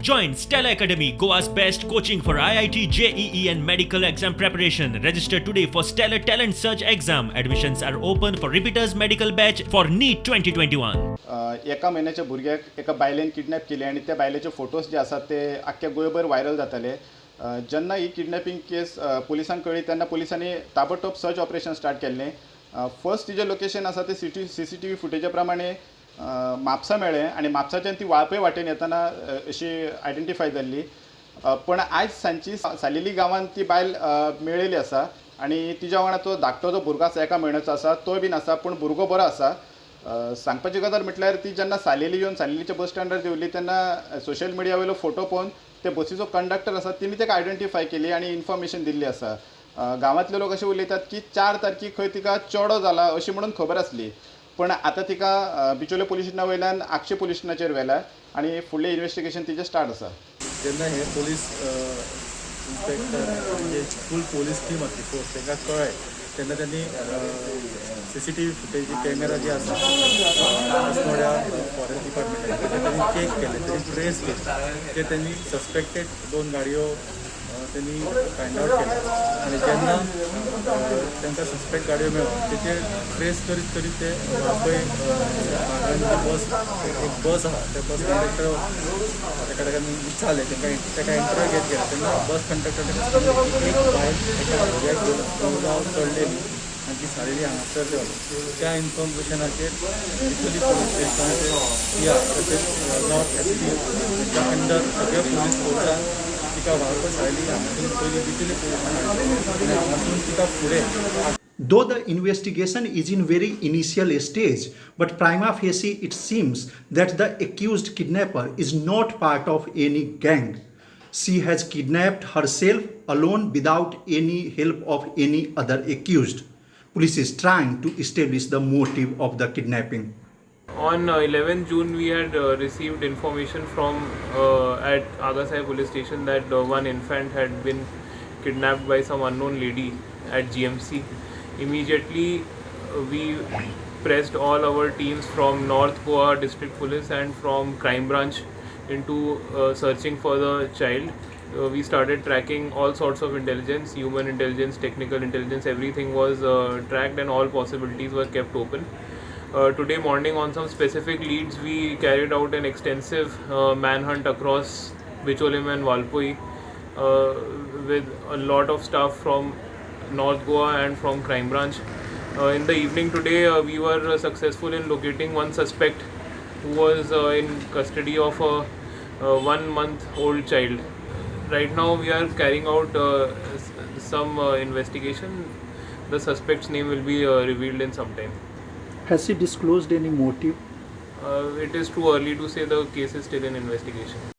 Join Stella Academy, Goa's best coaching for IIT, JEE and medical exam preparation. Register today for Stellar Talent Search exam. Admissions are open for repeaters medical batch for NEET 2021. एका महिन्याच्या भुरग्याक एका बायलेन kidnap केले आणि त्या बायलेचे photos जे आसात ते आख्ख्या गोंयभर व्हायरल जाताले. जेन्ना ही किडनॅपिंग केस पुलिसांक कळ्ळी तेन्ना पुलिसांनी ताबडतोब सर्च ऑपरेशन स्टार्ट केल्लें. फर्स्ट तिजें लोकेशन आसा ते CCTV फुटेजा प्रमाणे म्हापसा मेळ्ळें आणि म्हापसाच्यान ती वाळपय वाटेन येताना अशी आयडेंटिफाय जाल्ली. पण आयज सांजची सालेली गांवांत ती बायल मेळिल्ली आसा आणि तिच्या वांगडा तो धाकटो जो भुरगो आसा एका म्हयन्याचो आसा तो बीन आसा, पूण भुरगो बरो आसा. सांगपाची गजाल म्हटल्यार ती जेन्ना सालेली येवन सालेलीच्या बस स्टँडार देवली तेन्ना सोशल मिडिया वयलो फोटो पळोवन ते बसीचो कंडक्टर आसा तिणी ताका आयडेंटिफाय केली आणि इन्फॉर्मेशन दिल्ली आसा. गांवांतले लोक अशें उलयतात की 4 तारखेक खंय तिका चोडो जाला अशी म्हणून खबर आसली, पण आतां तिका बिचोले पुलीस स्टेशना वयल्यान आक्षे पुलीस स्टेशनाचेर व्हेला आणि फुडलें इन्व्हेस्टिगेशन तिचें स्टार्ट आसा. जेन्ना हे पोलीस इन्स्पेक्टर म्हणजे फूल पोलीस टीम आसली फोर्स तांकां कळ्ळें तेन्ना त्यांनी CCTV फुटेज कॅमेरा जे आसा आसनोड्या फॉरेस्ट डिपार्टमेंटाचे त्यांनी चेक केले, त्यांनी ट्रेस केले, ते त्यांनी सस्पेक्टेड 2 गाडयो त्यांनी फायंड आउट केले आणि जेन्ना तांकां सस्पेक्ट गाडयो मेळ्ळ्यो तेचे ट्रेस करीत करीत ते वाळपय बस एक बस आसा त्या बस कंडक्टर ताका विचारलें ताका इंटरोगेट केलें तेन्ना बस कंडक्टर एक बायल एका भुरग्याक घेवन चडलेली आणि ती सालेली हांगासर देवली. त्या इन्फॉर्मेशनाचेर बिचोली पोलीस स्टेशनाचेर या तशेंच नॉर्थ SP तांच्या अंडर सगळ्या पोलीस फोर्सान तिका वाळपय सालेली हांगासून पयलीं बिचोली पोलिसान हाडली आनी हांगासून तिका फुडें. Though the investigation is in very initial stage, but prima facie it seems that the accused kidnapper is not part of any gang. She has kidnapped herself alone without any help of any other accused. Police is trying to establish the motive of the kidnapping. On 11th June, we had received information from at Agasai police station that one infant had been kidnapped by some unknown lady at GMC. Immediately, we pressed all our teams from North Goa District Police and from Crime Branch into searching for the child. We started tracking all sorts of intelligence, human intelligence, technical intelligence, everything was tracked and all possibilities were kept open. Today morning on some specific leads we carried out an extensive manhunt across Bicholim and Valpoi with a lot of staff from North Goa and from Crime Branch. In the evening today we were successful in locating one suspect who was in custody of a 1-month-old child. Right now we are carrying out some investigation. The suspect's name will be revealed in some time. Has she disclosed any motive? It is too early to say, the case is still in investigation.